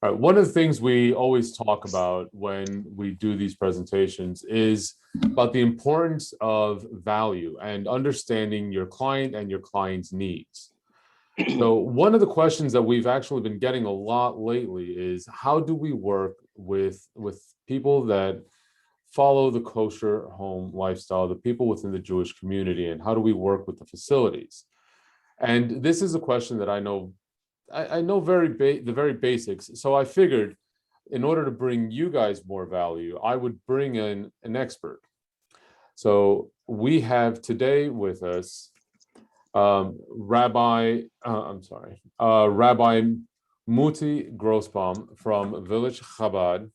All right. One of the things we always talk about when we do these presentations is about the importance of value and understanding your client and your client's needs. So one of the questions that we've actually been getting a lot lately is how do we work with people that follow the kosher home lifestyle, the people within the Jewish community, and how do we work with the facilities? And this is a question that I know the very basics. So I figured in order to bring you guys more value, I would bring in an expert. So we have today with us Rabbi Motti Grossbaum from Village Chabad.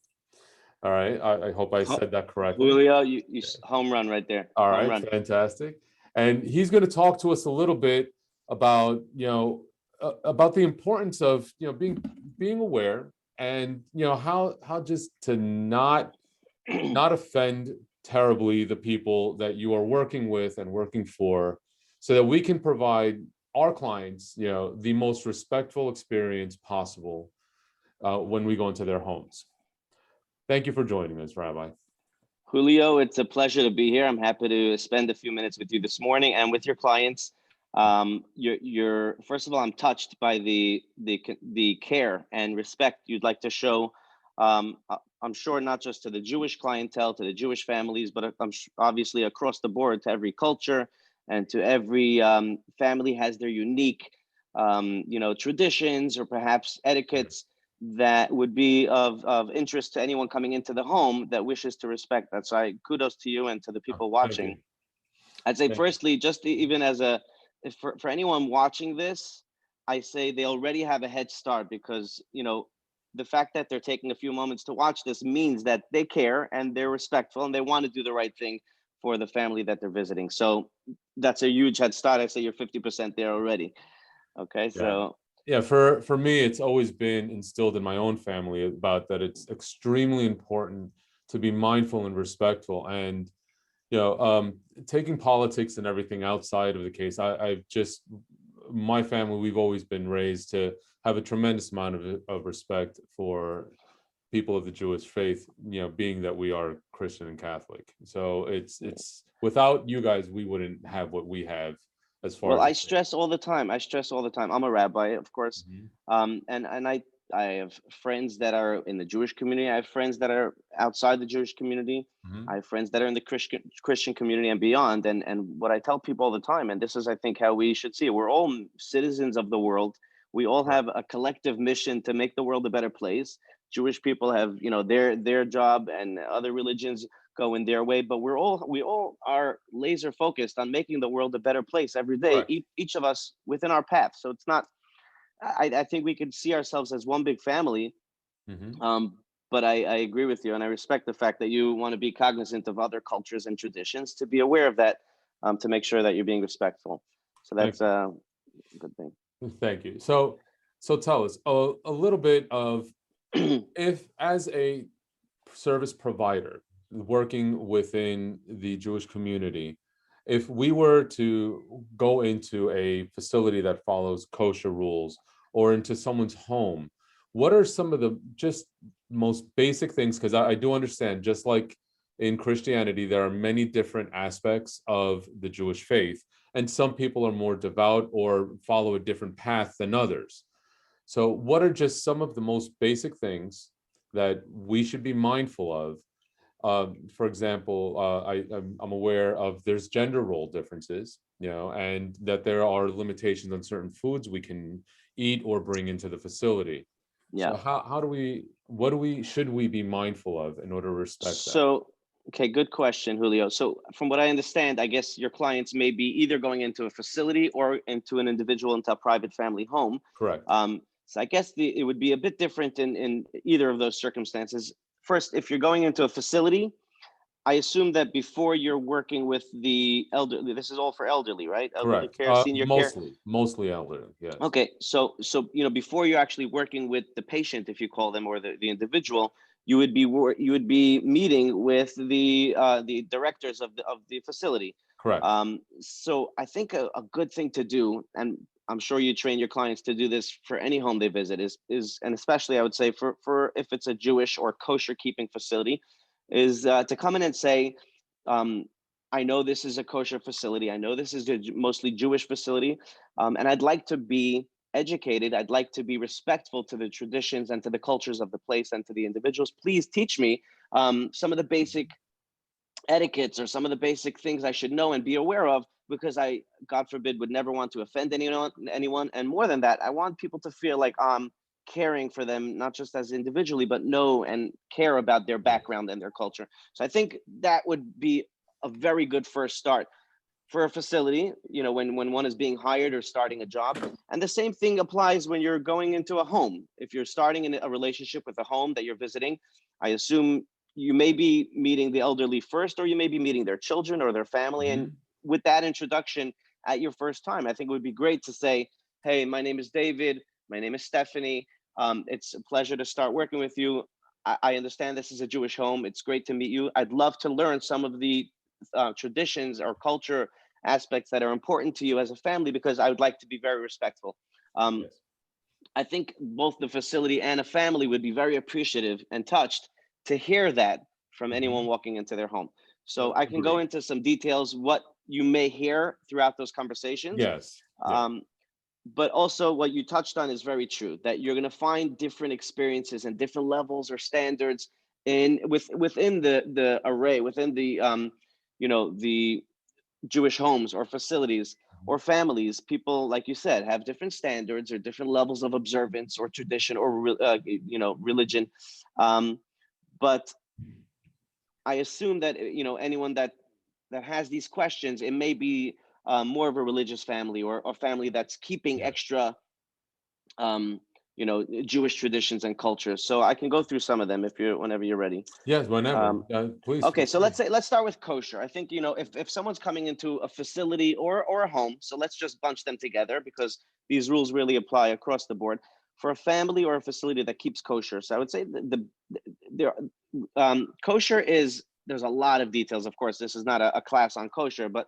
All right, I hope I said that correctly. Julio, home run right there. All Home right, run. fantastic. And he's going to talk to us a little bit about, about the importance of, being aware and, how just to not offend terribly the people that you are working with and working for so that we can provide our clients, the most respectful experience possible when we go into their homes. Thank you for joining us, Rabbi. Julio, it's a pleasure to be here. I'm happy to spend a few minutes with you this morning and with your clients. You're first of all, I'm touched by the care and respect you'd like to show. I'm sure not just to the Jewish clientele, to the Jewish families, but obviously across the board to every culture and to every family has their unique, traditions or perhaps etiquettes that would be of interest to anyone coming into the home that wishes to respect that. So kudos to you and to the people Thank watching. you. I'd say Thank firstly, just even as for anyone watching this, I say they already have a head start because, the fact that they're taking a few moments to watch this means that they care and they're respectful and they want to do the right thing for the family that they're visiting. So that's a huge head start. I say you're 50% there already. Okay, so yeah, for me, it's always been instilled in my own family about that it's extremely important to be mindful and respectful. And taking politics and everything outside of the case, my family, we've always been raised to have a tremendous amount of respect for people of the Jewish faith, being that we are Christian and Catholic. So it's without you guys, we wouldn't have what we have as far well, as I stress all the time. I'm a rabbi, of course, Mhm. and I have friends that are in the Jewish community. I have friends that are outside the Jewish community. Mhm. I have friends that are in the Christian community and beyond. And what I tell people all the time, and this is, I think, how we should see it. We're all citizens of the world. We all have a collective mission to make the world a better place. Jewish people have, their job, and other religions go in their way, but we all are laser focused on making the world a better place every day, Correct. each of us within our path. So it's not, I think we could see ourselves as one big family. Mhm. But I agree with you, and I respect the fact that you want to be cognizant of other cultures and traditions, to be aware of that, to make sure that you're being respectful. So Thank that's a good thing. you. Thank you. So tell us a little bit of, if as a service provider working within the Jewish community, if we were to go into a facility that follows kosher rules or into someone's home, what are some of the just most basic things? Because I do understand, just like in Christianity, there are many different aspects of the Jewish faith, and some people are more devout or follow a different path than others. So, what are just some of the most basic things that we should be mindful of? For example, I'm aware of there's gender role differences, and that there are limitations on certain foods we can eat or bring into the facility. Yeah. So, what should we be mindful of in order to respect that? So, okay, good question, Julio. So, from what I understand, I guess your clients may be either going into a facility or into an individual, into a private family home. Correct. So, I guess it would be a bit different in either of those circumstances. First, if you're going into a facility, I assume that before you're working with the elderly, this is all for elderly, right? Elderly Correct. care, senior care. Mostly elderly. Yes. Okay, so before you're actually working with the patient, if you call them, or the individual, you would be meeting with the directors of the facility. Correct. So I think a good thing to do, and I'm sure you train your clients to do this for any home they visit, is and especially I would say for if it's a Jewish or kosher keeping facility, is to come in and say, I know this is a kosher facility. I know this is a mostly Jewish facility, and I'd like to be educated. I'd like to be respectful to the traditions and to the cultures of the place and to the individuals. Please teach me some of the basic etiquettes or some of the basic things I should know and be aware of, because I, God forbid, would never want to offend anyone. And more than that, I want people to feel like I'm caring for them, not just as individually, but know and care about their background and their culture. So I think that would be a very good first start for a facility, when one is being hired or starting a job. And the same thing applies when you're going into a home. If you're starting in a relationship with a home that you're visiting, I assume you may be meeting the elderly first, or you may be meeting their children or their family. And with that introduction at your first time, I think it would be great to say, hey, my name is David. My name is Stephanie. It's a pleasure to start working with you. I understand this is a Jewish home. It's great to meet you. I'd love to learn some of the traditions or culture aspects that are important to you as a family, because I would like to be very respectful. Yes. I think both the facility and a family would be very appreciative and touched to hear that from anyone walking into their home. So I can go Agreed. into some details, what you may hear throughout those conversations. Yes. Yeah. But also what you touched on is very true, that you're going to find different experiences and different levels or standards within the array, within the Jewish homes or facilities or families. People, like you said, have different standards or different levels of observance or tradition or religion. But I assume that anyone that has these questions, it may be more of a religious family, or a family that's keeping Yeah. extra Jewish traditions and cultures. So I can go through some of them whenever you're ready. Yes. Whenever. Please. Okay, Feel so free. let's start with kosher. I think if someone's coming into a facility or a home, so let's just bunch them together, because these rules really apply across the board for a family or a facility that keeps kosher. So I would say kosher is, there's a lot of details. Of course, this is not a class on kosher, but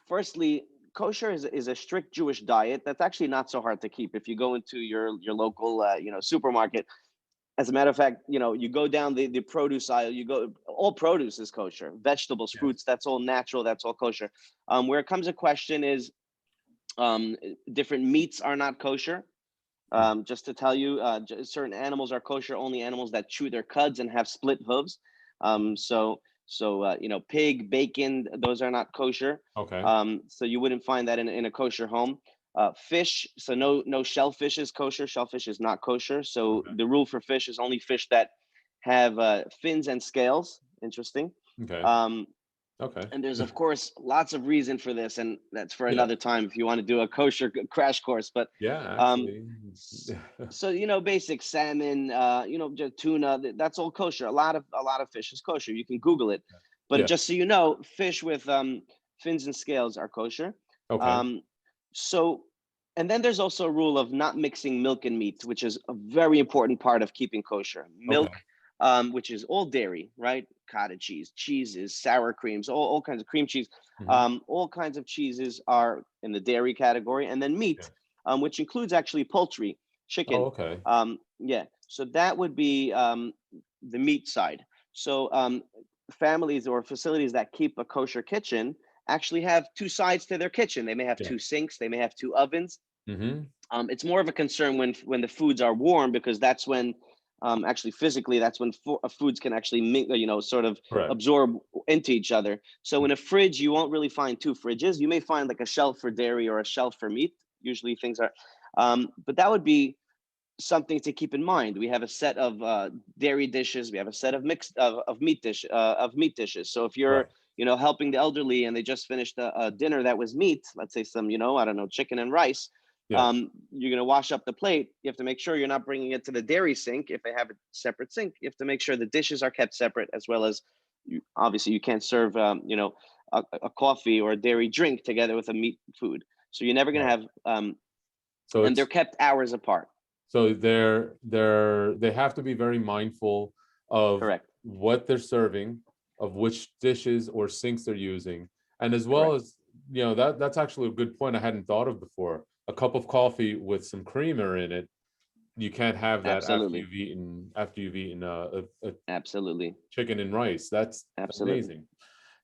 firstly, kosher is a strict Jewish diet that's actually not so hard to keep. If you go into your local supermarket, as a matter of fact, you go down the produce aisle, all produce is kosher. Vegetables, Yes. fruits, that's all natural, that's all kosher. Where it comes a question is, different meats are not kosher. Just to tell you, certain animals are kosher, only animals that chew their cuds and have split hooves. Pig, bacon, those are not kosher. Okay. So you wouldn't find that in a kosher home. Fish, so no shellfish is kosher. Shellfish is not kosher. So Okay. the rule for fish is only fish that have fins and scales. Interesting. Okay. Um, Okay. and there's of course lots of reason for this, and that's for Yeah. another time if you want to do a kosher crash course. But Yeah. um, Actually. so basic salmon, just tuna, that's all kosher. A lot of fish is kosher. You can Google it. But Yeah. just so you know, fish with fins and scales are kosher. Okay. Um, so, and then there's also a rule of not mixing milk and meat, which is a very important part of keeping kosher. Okay. Milk, which is all dairy, right? Cottage cheese, cheeses, sour creams, all kinds of cream cheese. All kinds of cheeses are in the dairy category. And then meat, Yeah. which includes actually poultry, Oh, chicken. okay. Yeah, so that would be the meat side. So families or facilities that keep a kosher kitchen actually have two sides to their kitchen. They may have Yeah. two sinks, they may have two ovens. Mm-hmm. It's more of a concern when the foods are warm, because that's when actually physically that's when foods can actually sort of Correct. absorb into each other. So in a fridge, you won't really find two fridges. You may find like a shelf for dairy or a shelf for meat. Usually things are, but that would be something to keep in mind. We have a set of dairy dishes. We have a set of mixed of meat dishes. So if you're Right. helping the elderly and they just finished a dinner that was meat, let's say some I don't know, chicken and rice, Yes. you're going to wash up the plate. You have to make sure you're not bringing it to the dairy sink. If they have a separate sink, you have to make sure the dishes are kept separate, as well as obviously you can't serve a coffee or a dairy drink together with a meat food. So you're never going to Right. have So and they're it's kept hours apart. so they have to be very mindful of Correct. what they're serving, of which dishes or sinks they're using, and as well Correct. as that's actually a good point I hadn't thought of before. A cup of coffee with some creamer in it, you can't have that Absolutely. after you've eaten a Absolutely. chicken and rice. That's Absolutely. amazing.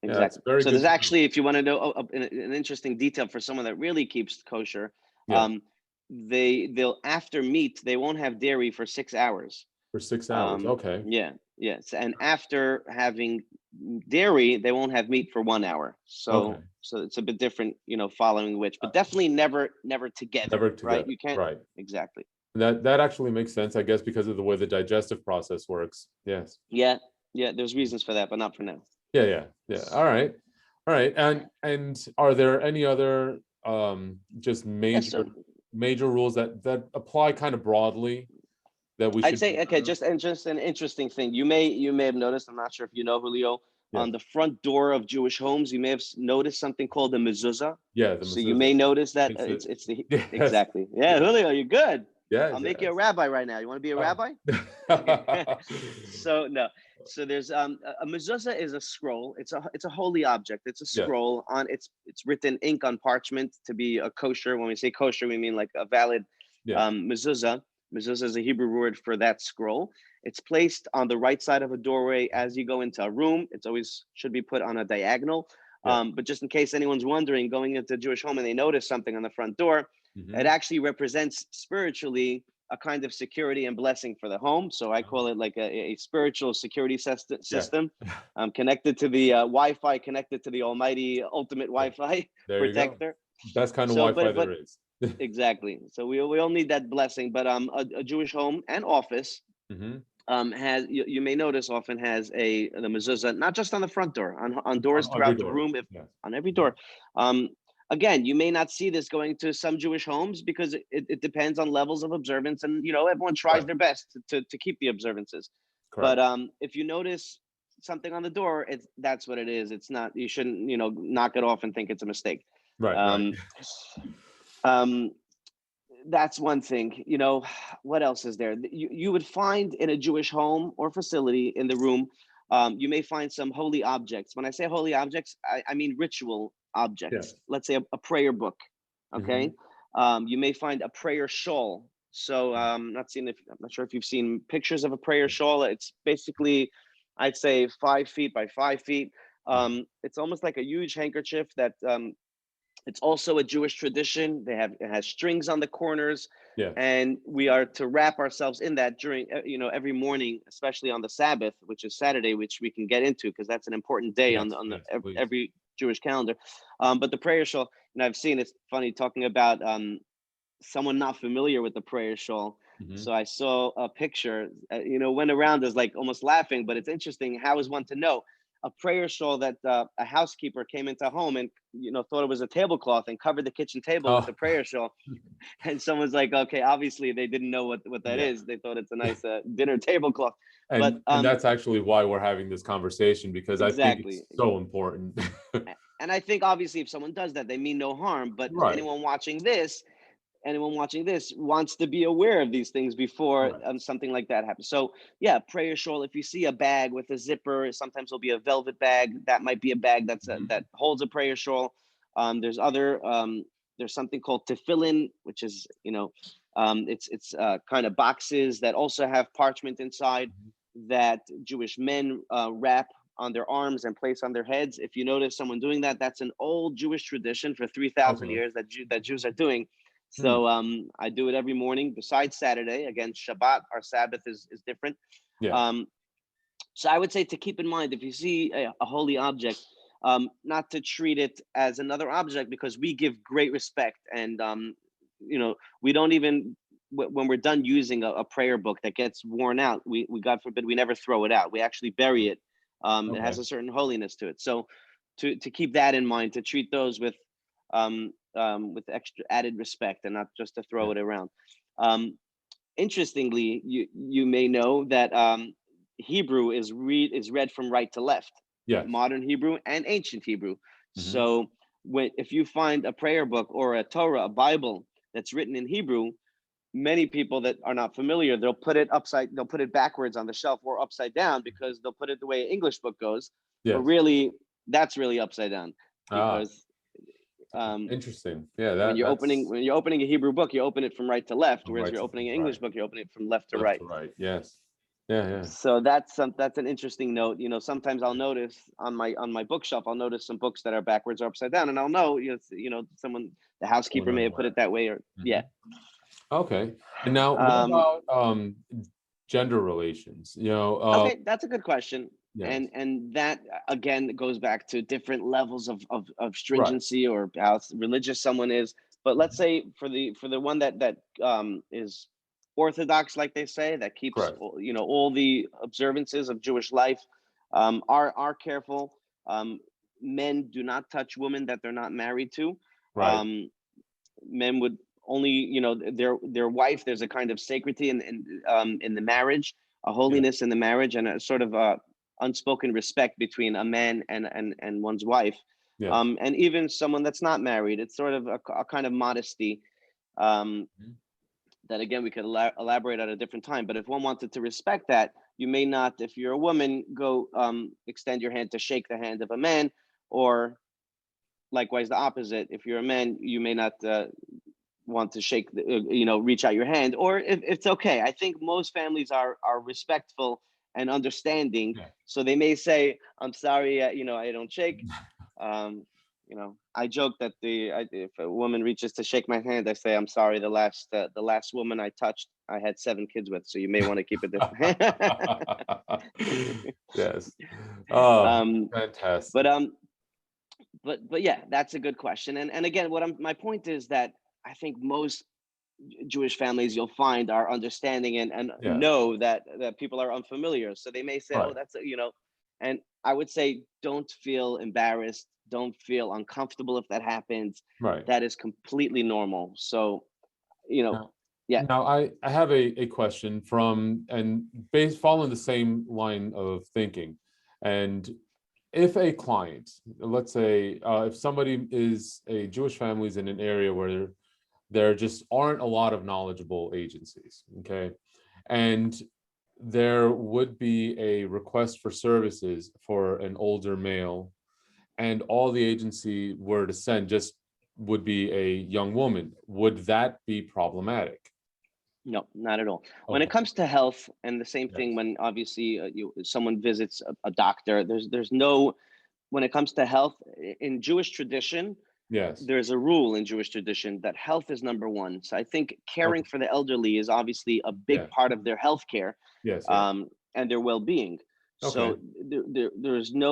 Yeah, that's Exactly. very So good there's to know. actually, if you want to know an interesting detail for someone that really keeps kosher, Yeah, they'll after meat they won't have dairy for 6 hours. for 6 hours. Okay. Yeah, yes, and after having dairy, they won't have meat for 1 hour. Okay. So it's a bit different, following which, but definitely never together, Never right? together. You can't Right. exactly. That actually makes sense, I guess, because of the way the digestive process works. Yes. Yeah, yeah. There's reasons for that, but not for now. Yeah, yeah, yeah. All right. All right. And are there any other just Yeah, so major rules that apply kind of broadly that we I'd should be say okay, aware of? just an interesting thing. You may have noticed. I'm not sure if you know, Julio. On Yes. the front door of Jewish homes, you may have noticed something called the mezuzah. Yeah, the So you mezuzah. may notice that It's a it's the yes. exactly. Yeah, Yes. Julio, you're good. I'll Yes, make you a yes. rabbi right now. You want to be a Oh. rabbi? Okay. So no. So there's a mezuzah is a scroll. It's a holy object. It's a Yes. scroll on it's written ink on parchment to be a kosher. When we say kosher, we mean like a valid Yes. mezuzah. Mezuzah is a Hebrew word for that scroll. It's placed on the right side of a doorway as you go into a room. It's always should be put on a diagonal. Yes. But just in case anyone's wondering, going into a Jewish home and they notice something on the front door, it Hmm. actually represents spiritually a kind of security and blessing for the home. So I call it like a spiritual security Yeah. system, connected to the Wi-Fi, connected to the almighty ultimate Yeah. Wi-Fi There you go. protector. Best kind of So, Wi-Fi but there is. exactly. So we all need that blessing. But a Jewish home and office Hmm. has you may notice often has the mezuzah not just on the front door, on doors On every throughout the door. room, if Yes. on every Mhm. door. Um, Again, you may not see this going to some Jewish homes because it depends on levels of observance, and everyone tries Right. their best to keep the observances. But Correct. if you notice something on the door, that's what it is. It's not, you shouldn't knock it off and think it's a mistake. Right. Right. Um, um, that's one thing. What else is there? You would find in a Jewish home or facility in the room, you may find some holy objects. When I say holy objects, I mean ritual objects. Yes. Let's say a prayer book. Okay. Hmm. You may find a prayer shawl. So I'm not sure if you've seen pictures of a prayer shawl. It's basically, I'd say 5 feet by 5 feet. It's almost like a huge handkerchief that it's also a Jewish tradition. It has strings on the corners, Yes. and we are to wrap ourselves in that during every morning, especially on the Sabbath, which is Saturday, which we can get into because that's an important day on Yes. Yes. Please. every Jewish calendar. But the prayer shawl, I've seen, it's funny talking about someone not familiar with the prayer shawl. Hmm. So I saw a picture, went around as like almost laughing, but it's interesting. How is one to know? A prayer shawl that a housekeeper came into a home and thought it was a tablecloth and covered the kitchen table with Oh. the prayer shawl. And someone's like, okay, obviously they didn't know what that Yeah. is. They thought it's a nice dinner tablecloth. But And that's actually why we're having this conversation, because I think exactly, it's so important. and I think obviously if someone does that, they mean no harm. But Right. anyone watching this wants to be aware of these things before Right. something like that happens. So yeah, prayer shawl. If you see a bag with a zipper, sometimes it'll be a velvet bag. That might be a bag Mhm. that holds a prayer shawl. There's something called tefillin, which is it's kind of boxes that also have parchment inside Mhm. that Jewish men wrap on their arms and place on their heads. If you notice someone doing that, that's an old Jewish tradition for 3,000 Okay. years that Jews are doing. Hmm. So I do it every morning besides Saturday. Again, Shabbat, our Sabbath is different. Yes. Um, so I would say to keep in mind if you see a holy object, not to treat it as another object because we give great respect and we don't even when we're done using a prayer book that gets worn out, we God forbid we never throw it out. We actually bury it. It has Okay. a certain holiness to it. So to keep that in mind, to treat those with extra added respect and not just to Yeah. throw it around. Um, Interestingly, you may know that Hebrew is read from right to left, Yes. modern Hebrew and ancient Hebrew. Hmm. So if you find a prayer book or a Torah, a Bible that's written in Hebrew, many people that are not familiar, they'll put it backwards on the shelf or upside down because they'll put it the way an English book goes, but Yes. really that's really upside down Ah. because Interesting. Yeah, when you're opening that's when you're opening a Hebrew book, you open it from right to left, from whereas right you're to opening an right, English book, you open it from left to left right. to right. Yes. Yeah, yeah. So that's an interesting note. Sometimes I'll notice on my bookshelf, I'll notice some books that are backwards or upside down, and I'll know, the housekeeper Going may on have put where. it that way, or yeah. Mhm. Okay. And now, what Um, about gender relations? okay, that's a good question. Yes. And that again goes back to different levels of Right. stringency or how religious someone is. But let's Mhm. say for the one that is orthodox, like they say, that keeps Correct. all the observances of Jewish life, are careful. Um, Men do not touch women that they're not married to. Right. Um, Men would only, their wife. There's a kind of sacredity in the marriage, a Yeah. holiness in the marriage, and a sort of unspoken respect between a man and one's wife. Yes. And even someone that's not married, it's sort of a kind of modesty, um, Mhm. that again we could elaborate at a different time. But if one wanted to respect that, you may not, if you're a woman, go extend your hand to shake the hand of a man, or likewise the opposite. If you're a man, you may not want to shake reach out your hand, or if it's okay. I think most families are respectful and understanding, Yeah. so they may say, I'm sorry, I don't shake. I joke that if a woman reaches to shake my hand, I say, I'm sorry, the last woman I touched, I had 7 kids with, so you may want to keep it Yes. Oh, um fantastic. but yeah, that's a good question. And again, my point is that I think most Jewish families, you'll find, are understanding and Yeah. know that people are unfamiliar. So they may say, "Oh, Right. and I would say, don't feel embarrassed, don't feel uncomfortable if that happens. Right. That is completely normal." So, you know, Now, yeah, now I have a question from and based following the same line of thinking. And if a client, let's say, if somebody is a Jewish family is in an area where there just aren't a lot of knowledgeable agencies, okay, and there would be a request for services for an older male, and all the agency were to send just would be a young woman, would that be problematic? no, not at all. When it Okay. comes to health, and the same thing Yes. when obviously someone visits a doctor, there's no, when it comes to health in Jewish tradition, Yes. there's a rule in Jewish tradition that health is number one. So I think caring Okay. for the elderly is obviously a big Yeah. part of their health care, Yes. Yes. and their well-being. Okay. So there's no,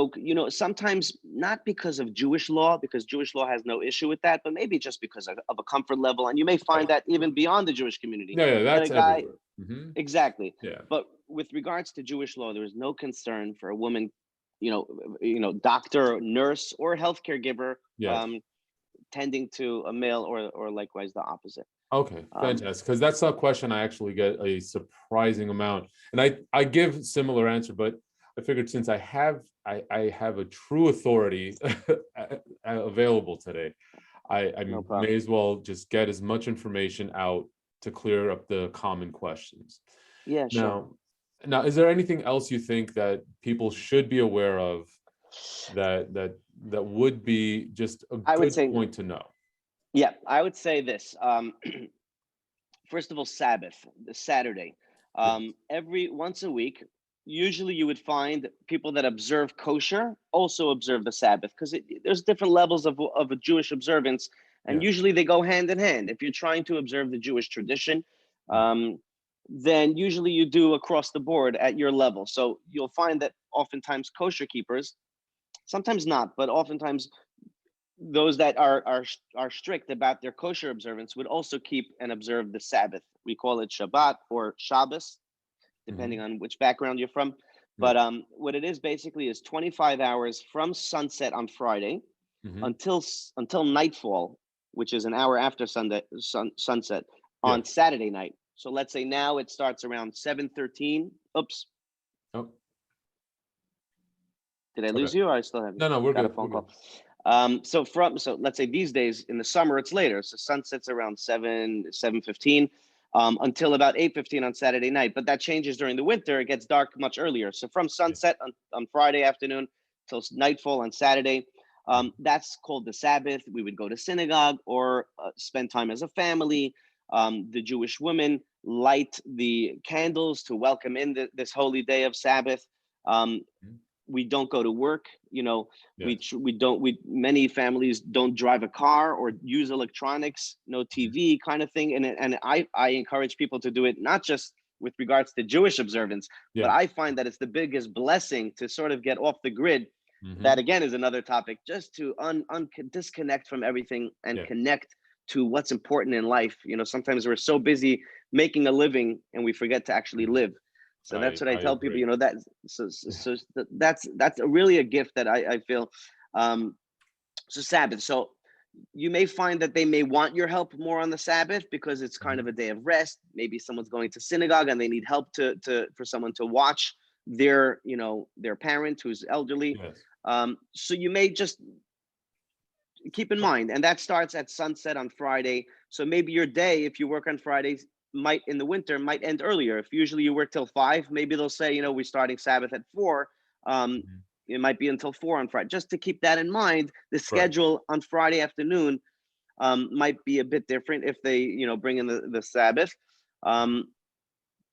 sometimes not because of Jewish law, because Jewish law has no issue with that, but maybe just because of a comfort level. And you may find Right. that even beyond the Jewish community, Yeah. Yeah. that a That's guy, everywhere. Hmm. exactly. Yeah. But with regards to Jewish law, there is no concern for a woman, doctor, nurse, or healthcare giver, Yes. tending to a male, or likewise the opposite. Okay, Um, fantastic. Because that's a question I actually get a surprising amount, and I give similar answer, but I figured since I have a true authority available today, I no may problem. as well just get as much information out to clear up the common questions. Yeah, sure. Now, now, is there anything else you think that people should be aware of that would be just a I would good say, point to know? yeah, I would say this. First of all, Sabbath, the Saturday. Yes. Every once a week, usually you would find people that observe kosher also observe the Sabbath, because there's different levels of a Jewish observance, and Yeah. usually they go hand in hand. If you're trying to observe the Jewish tradition, Mhm. um, then usually you do across the board at your level. So you'll find that oftentimes kosher keepers, sometimes not, but oftentimes those that are strict about their kosher observance would also keep and observe the Sabbath. We call it Shabbat or Shabbos, depending Mhm. on which background you're from. Yeah. But what it is basically is 25 hours from sunset on Friday Mhm. until nightfall, which is an hour after sunset on Yes. Saturday night. So let's say now it starts around 7:13. Oops, Oh, did I okay. lose you? Or I still have you? No, no, we're Got a good. phone We're good. call. So let's say these days in the summer it's later. So sunsets around 7:15, until about 8:15 on Saturday night. But that changes during the winter. It gets dark much earlier. So from Yeah. sunset on Friday afternoon till nightfall on Saturday. That's called the Sabbath. We would go to synagogue or spend time as a family. The Jewish women light the candles to welcome in this holy day of Sabbath. We don't go to work. Yes. We many families don't drive a car or use electronics, no TV kind of thing. And I encourage people to do it, not just with regards to Jewish observance, but Yeah. I find that it's the biggest blessing to sort of get off the grid. Hmm. That again is another topic, just to disconnect from everything and Yeah. connect to what's important in life. Sometimes we're so busy making a living and we forget to actually live. So that's what I I tell people. agree. That so that's really a gift that I feel. So Sabbath. So you may find that they may want your help more on the Sabbath because it's kind of a day of rest. Maybe someone's going to synagogue and they need help for someone to watch their parent who's elderly. Yes. So you may just keep in mind, and that starts at sunset on Friday. So maybe your day, if you work on Fridays, might in the winter might end earlier. If usually you work till 5, maybe they'll say, we're starting Sabbath at 4. Mhm. It might be until 4 on Friday. Just to keep that in mind, the Right. schedule on Friday afternoon might be a bit different if they, bring in the Sabbath.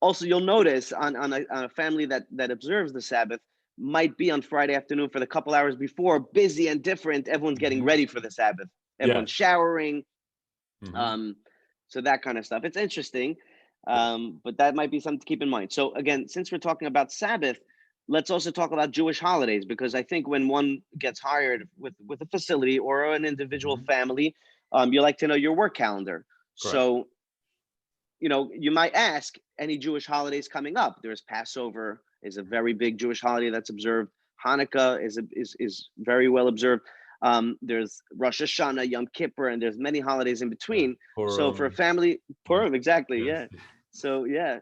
Also, you'll notice on a family that observes the Sabbath might be on Friday afternoon for the couple hours before, busy and different. Everyone's getting Mhm. ready for the Sabbath. Everyone's Yes. showering. Hmm. Um, so that kind of stuff. It's interesting, Yes. but that might be something to keep in mind. So again, since we're talking about Sabbath, let's also talk about Jewish holidays, because I think when one gets hired with a facility or an individual Hmm. family, you like to know your work calendar. Correct. So you might ask, any Jewish holidays coming up? There's Passover is a very big Jewish holiday that's observed. Hanukkah is very well observed. There's Rosh Hashanah, Yom Kippur, and there's many holidays in Yeah. between. So for a Purim. family, Yeah. Purim, exactly, Yes. yeah. So yeah,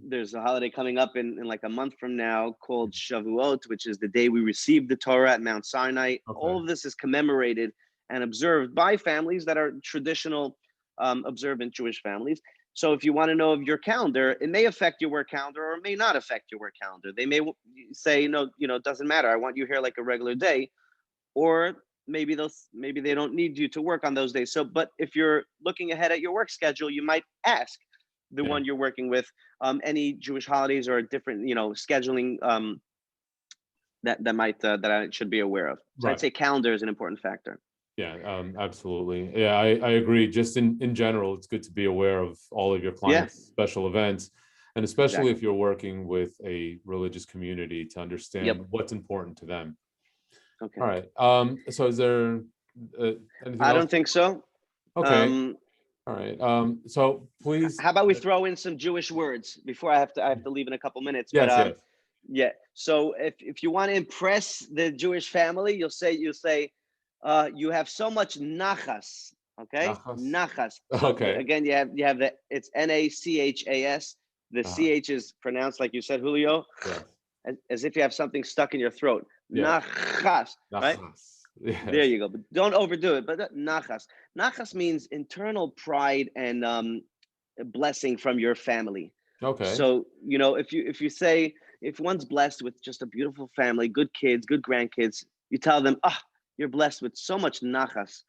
there's a holiday coming up in like a month from now called Shavuot, which is the day we received the Torah at Mount Sinai. Okay. All of this is commemorated and observed by families that are traditional observant Jewish families. So if you want to know of your calendar, it may affect your work calendar or it may not affect your work calendar. They may say, no, it doesn't matter. I want you here like a regular day. Or maybe they don't need you to work on those days. So, but if you're looking ahead at your work schedule, you might ask the Yeah. one you're working with any Jewish holidays or different, scheduling that I should be aware of. So I'd Right. say calendar is an important factor. Yeah, absolutely. Yeah, I agree. Just in general, it's good to be aware of all of your Yeah, clients' special events, and especially exactly. if you're working with a religious community to Yep. understand what's important to them. Okay. All right. So is there anything I else? don't think so. Okay. Um, All right. So please. how about we throw in some Jewish words before I have to leave in a couple minutes. But Yes, yes. yeah. So if you want to impress the Jewish family, you'll say you have so much nachas. Okay, Nachas. nachas. So Okay. again, you have the it's NACHAS. The Uh-huh. CH is pronounced like you said, Julio, Yes. as if you have something stuck in your throat. Yes. Nachas, right? Nachas. There Yes. you go. But don't overdo it. But nachas. Nachas means internal pride and a blessing from your family. Okay. So, if one's blessed with just a beautiful family, good kids, good grandkids, you tell them, you're blessed with so much nachas.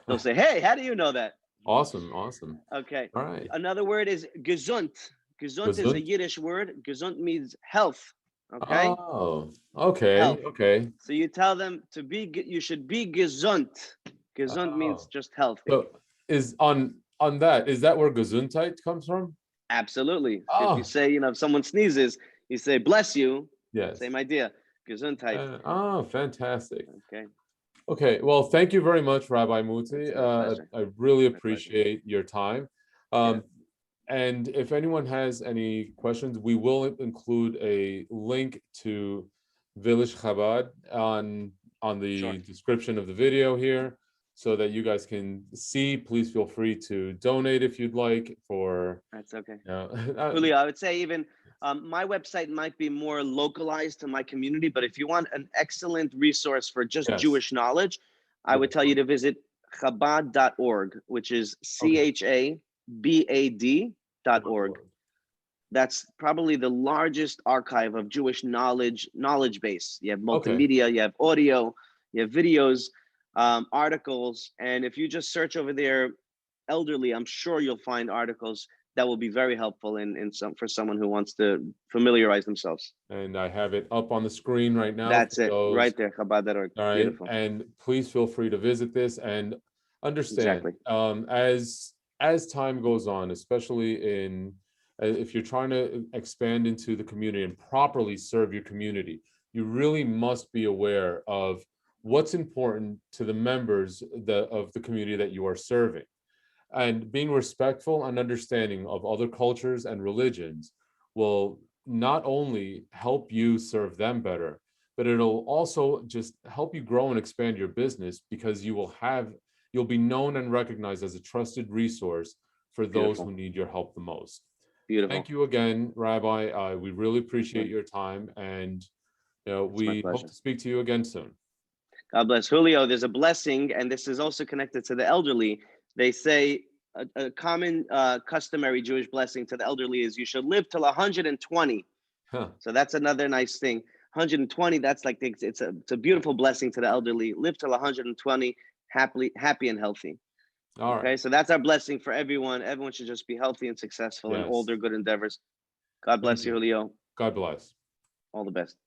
They'll say, hey, how do you know that? Awesome. Awesome. Okay. All right. Another word is gesund. Gesund is a Gesund. Yiddish word. Gesund means health. Okay. Oh, okay. Health. Okay. So you tell them you should be gesund. Gesund means Oh. just healthy. So is on that, is that where Gesundheit comes from? Absolutely. If you Oh, say, if someone sneezes, you say, bless you. yes. Same idea. Gesundheit. Fantastic. Okay. Okay, well, thank you very much, Rabbi Muti. It's my pleasure. I really My pleasure. appreciate your time. Yeah. Um, and if anyone has any questions, we will include a link to Village Chabad on the Sure. description of the video here, so that you guys can see. Please feel free to donate if you'd like for, That's okay. uh, Julio, I would say even my website might be more localized to my community, but if you want an excellent resource for just yes, Jewish knowledge, I would yes. tell you to visit chabad.org, which is Okay. CHABAD.org. That's probably the largest archive of Jewish knowledge base. You have Okay. multimedia, you have audio, you have videos, articles, and if you just search over there, elderly, I'm sure you'll find articles that will be very helpful in some for someone who wants to familiarize themselves. And I have it up on the screen right now for That's it, those. right there, Chabad.org. All right, Beautiful. and please feel free to visit this and understand, Exactly. as time goes on, especially in if you're trying to expand into the community and properly serve your community, you really must be aware of what's important to the members of the community that you are serving, and being respectful and understanding of other cultures and religions will not only help you serve them better, but it'll also just help you grow and expand your business, because you'll be known and recognized as a trusted resource for those who Beautiful. need your help the most. Beautiful. Thank you again, Rabbi. We really appreciate Right. your time, and It's my we hope pleasure. to speak to you again soon. God bless. Julio, there's a blessing, and this is also connected to the elderly. They say a common customary Jewish blessing to the elderly is you should live till 120. Huh. So that's another nice thing. 120, that's like it's a beautiful blessing to the elderly. Live till 120, happy and healthy. All right. Okay, so that's our blessing for everyone. Everyone should just be healthy and successful in all Yes. their good endeavors. God Thank bless you, you. Julio. God bless. All the best.